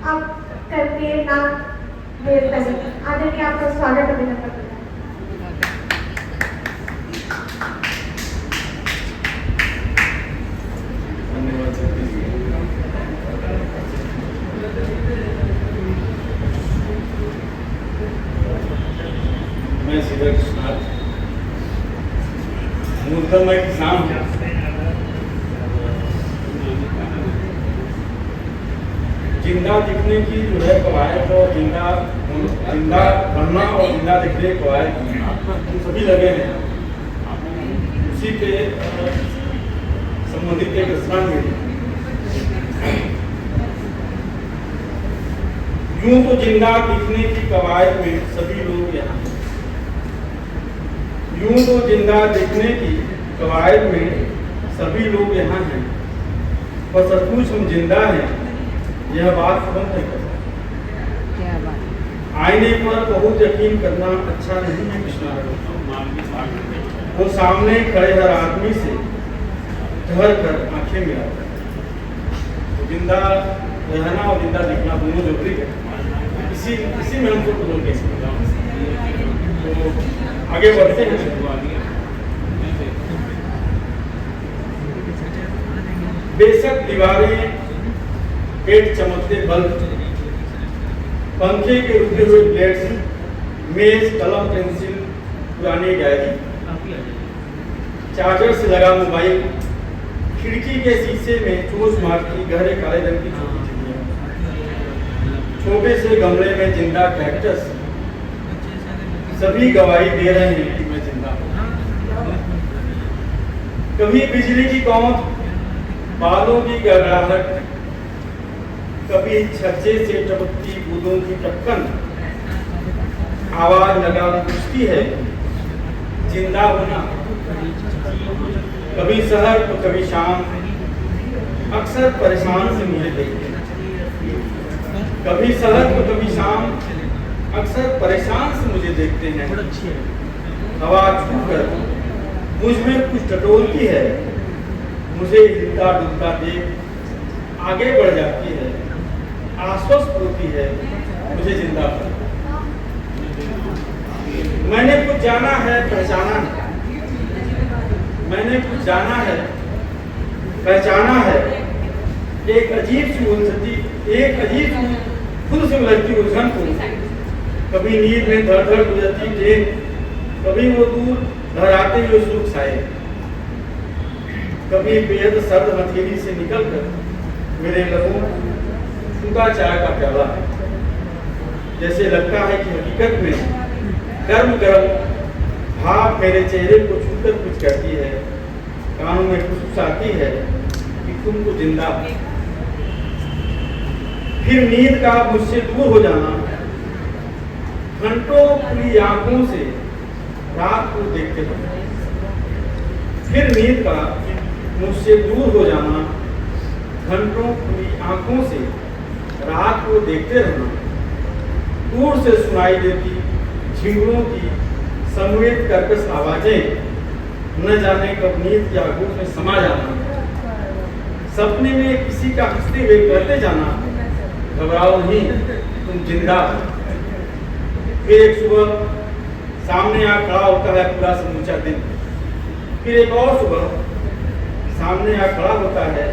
आप करके ना मेरे करें। आदरणीय आपका स्वागत अभिनंदन करता है। मैं सीधा कृष्णार्थ मूलतः मैं किसान हूँ। जिंदा दिखने की जो है कवायद और जिंदा बनना और जिंदा दिखने की कवायद सभी लगे हैं। उसी पे संबंधित एक स्थान में यूं तो जिंदा दिखने की कवायद में सभी लोग यहाँ, यूं तो जिंदा दिखने की कवायद में सभी लोग यहाँ हैं, पर सचमुच हम जिंदा हैं यह बात समझ नहीं करता। आईने पर बहुत यकीन करना अच्छा नहीं है कृष्णा। वो सामने खड़े हर आदमी से ठहर कर आंखें मिलाता है। तो जिंदा रहना और जिंदा दिखना दोनों जरूरी है। इसी में हमको बोल के तो आगे बढ़ते हैं। बेशक दीवारें पेट चमकते बल्ब, पंखे के रुके हुए ब्लेड्स, मेज कलम पेंसिल पुरानी डायरी, चार्जर से लगा मोबाइल, खिड़की के शीशे में चोंच मारती गहरे काले रंग की छोटी चिड़िया, छोटे से गमले में जिंदा कैक्टस, सभी गवाही दे रहे हैं कि मैं जिंदा हूं। कभी बिजली की कौंध, बालों की गड़गड़ाहट, कभी छज्जे से टपकती बूंदों की टपकन, आवाज लगा पूछती है जिंदा होना। कभी शहर तो कभी शाम, अक्सर परेशान से मुझे देखते हैं। कभी शहर तो कभी शाम, अक्सर परेशान से मुझे देखते हैं। हवा छूकर मुझ में कुछ टटोलती है, मुझे हिलता डुलता देख आगे बढ़ जाती है, आश्वस्त होती है मुझे जिंदा कर। मैंने कुछ जाना है पहचाना है, मैंने कुछ जाना है पहचाना है। एक अजीब सी उलझती, एक अजीब खुद से उलझती उलझन को, कभी नींद में धड़ धड़ गुजरती ट्रेन, कभी वो दूर लहराते हुए सुख साए, कभी बेहद सर्द हथेली से निकलकर मेरे लबों छूता चाय का प्याला, जैसे लगता है कि हकीकत में गर्म गर्म भाप मेरे चेहरे को छूकर कुछ कहती है, कानों में फुसफुसाती है कि तुमको जिंदा। फिर नींद का मुझसे दूर हो जाना, घंटों खुली आंखों से रात को देखते रहना। फिर नींद का मुझसे दूर हो जाना, घंटों खुली आंखों से रात को देखते रहना। दूर से सुनाई देती झिंगुरों की समवेत कर्कश आवाजें, न जाने कब नींद की आगोश में समा जाना। सपने में किसी का हंसते हुए कहते जाना, घबराओ नहीं तुम जिंदा। फिर एक सुबह सामने आ खड़ा होता है पूरा समूचा दिन। फिर एक और सुबह सामने आ खड़ा होता है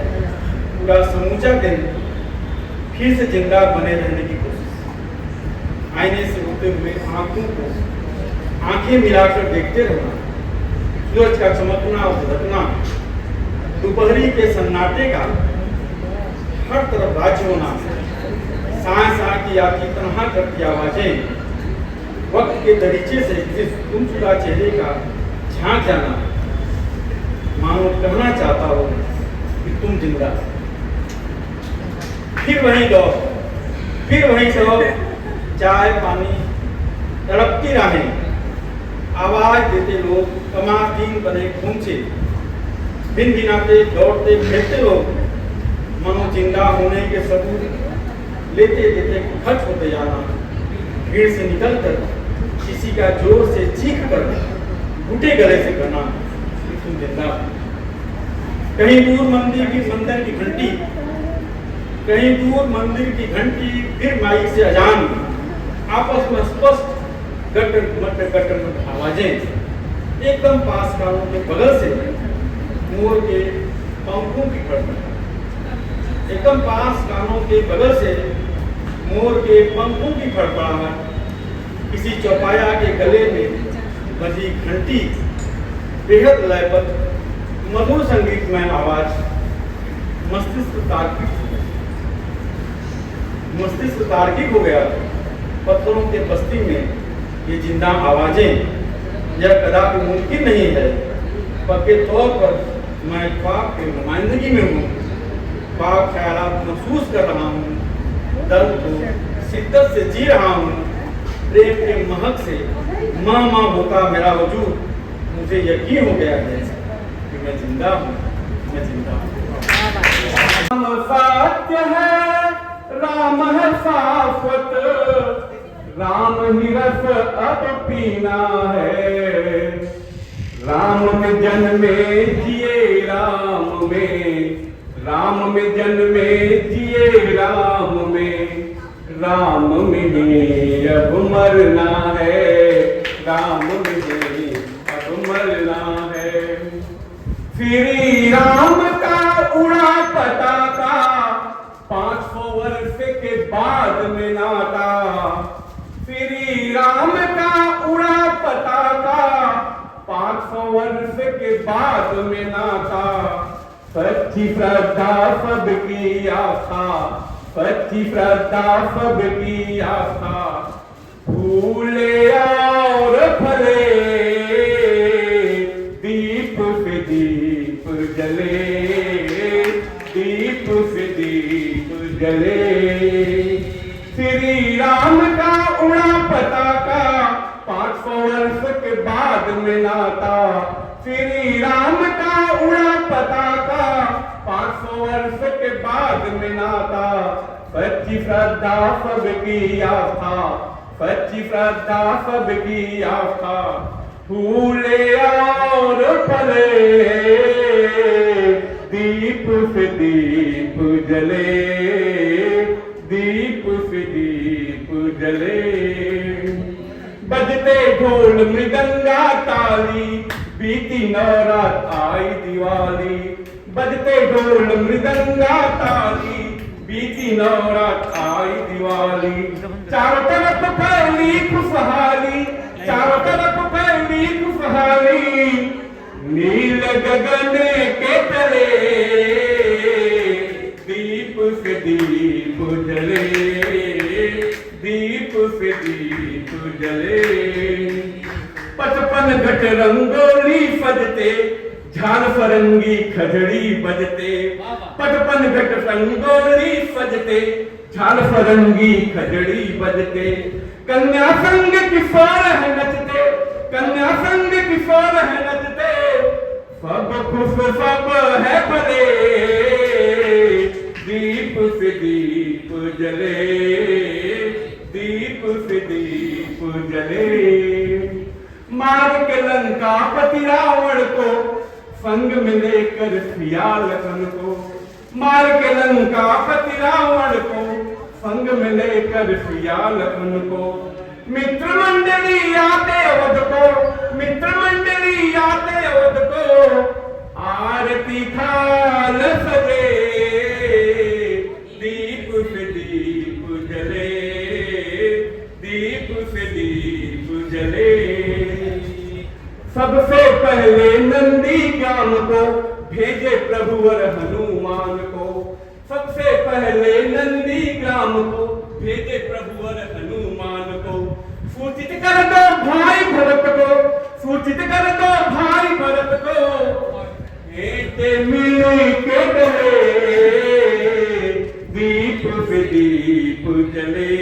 पूरा समूचा दिन। फिर से जिंदा बने रहने की कोशिश, आईने से होते हुए आंखों को आंखें मिलाकर देखते रहना। सूरज का चमकना और धधकना, दोपहरी के सन्नाटे का हर तरफ राज्य होना, सांस की आती तनहा करती आवाजें, वक्त के दरीचे से जिस गुमशुदा चेहरे का झांक जाना, मानो कहना चाहता हो कि तुम जिंदा। फिर वहीं दौड़, फिर वहीं दौड़, चाय पानी, तड़पती राहें, आवाज देते लोग, कमातीन बने खूंचे, बिन गिनाते दौड़ते फिरते लोग, मनो जिंदा होने के सबूत लेते लेते खर्च होते जाना। भीड़ से निकलकर किसी का जोर से चीख कर घुटे गले से कहना कि तुम जिंदा। कहीं दूर मंदिर की घंटी, कहीं दूर मंदिर की घंटी, फिर माइक से अजान, आपस में स्पष्ट गटर मट आवाजें। एकदम पास कानों के बगल से मोर के पंखों की फड़फड़ाहट, एकदम पास कानों के बगल से मोर के पंखों की फड़फड़ाहट, किसी चौपाया के गले में बजी घंटी, बेहद लयबद्ध मधुर संगीतमय आवाज मस्तिष्क तार्किक हो गया। पत्थरों के बस्ती में ये जिंदा आवाजें, यह कदापि मुमकिन नहीं है। पक्के तौर पर मैं ख्वाब के नुमाइंदगी में हूँ, ख्वाब ख्यालात महसूस कर रहा हूँ, दर्द को शिद्दत से जी रहा हूँ। प्रेम के महक से माँ माँ होता मेरा वजूद, मुझे यकीन हो गया है कि मैं जिंदा हूँ, मैं जिंदा हूँ। राम सत्य है, राम है शाश्वत, राम ही रस अब पीना है। राम में जन्मे जिए राम में, राम में जन्मे जिए राम में, राम में ही अब मरना है, राम में ही अब मरना है। श्री राम का उड़ा पताका 500 वर्ष के बाद में नाता, श्री राम का उड़ा पताका 500 वर्ष के बाद में नाता। सच्ची श्रद्धा सबकी आस्था, सच्ची श्रद्धा सबकी आस्था, फूले और फले, दीप से दीप जले, दीप से दीप जले। श्री राम का उड़ा पताका 500 वर्ष के बाद में नाता, श्री राम का उड़ा पताका 500 वर्ष के बाद में नाता। सच्ची श्रद्धा सबकी आस्था, सच्ची श्रद्धा सबकी आस्था, फूले और फले, दीप से दीप जले, दीप से दीप जले। बजते ढोल मृदंगा ताली, बीती नवरात आई दिवाली। बजते ढोल मृदंगा ताली, बीती नवरात आई दिवाली। चारों तरफ फैली खुशहाली, चारों तरफ फैली खुशहाली, नील गगन के तले, दीप से दीप जले, दीप से दीप जले। 55 घट रंगोली सजते, झाल फरंगी खजड़ी बजते। 55 घट रंगोली सजते, झाल फरंगी खजड़ी बजते। कन्या संग किशोर है नचते, कन्या संग किशोर है नचते, सब खुश सब है भले, दीप से दीप जले, दीप से दीप जले। मार के लंका पति रावण को, संग में लेकर सिया लखन को। मार के लंका पति रावण को, संग में लेकर सिया लखन को। मित्र मंडली आते अवध को, मित्र मंडली आते अवध को, आरती थाल सजे, दीप से दीप जले, दीप से दीप जले। सबसे पहले नंदी ग्राम को भेजे प्रभुवर हनुमान को। सबसे पहले नंदी ग्राम को भेजे प्रभुवर हनुमान को। सूचित कर दो भाई भरत को, सूचित कर दो भाई भरत को, हेते मिले के डरे, दीप से दीप जले,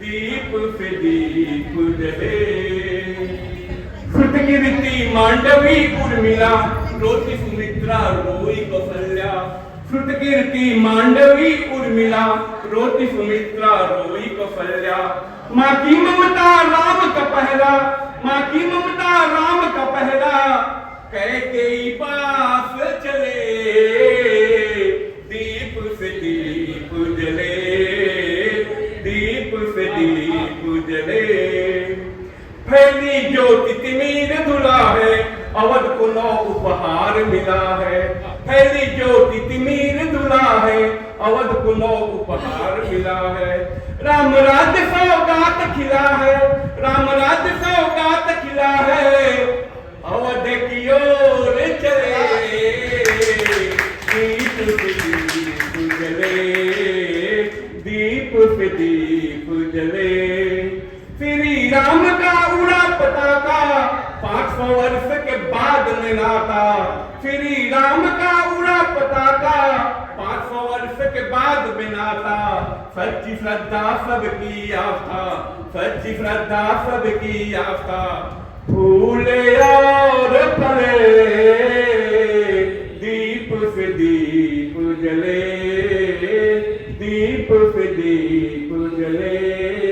दीप से दीप जले। श्रुतकीर्ति मांडवी उर्मिला, रोती सुमित्रा रोई कौशल्या। श्रुतकीर्ति मांडवी उर्मिला, रोती सुमित्रा रोई कौशल्या। माँ की ममता राम का पहला, माँ की ममता राम का पहला, कैकेयी पास चले, दीप से दीप उपहार मिला है, फैली ज्योति तिमिर दुला है, अवध को नौ उपहार मिला है। राम राज्य सौगात खिला है, राम राज्य सौगात खिला है, अवध की ओर चले, दीप पे दीप जले, दीप पे दीप जले। श्री राम का उड़ा पताका 500 वर्ष के बाद में नाता, श्री राम का उड़ा पताका 500 वर्ष के बाद में नाता। सच्ची श्रद्धा सबकी आस्था, सच्ची श्रद्धा सबकी आस्था, फूले और फले, दीप से दीप जले, दीप से दीप जले।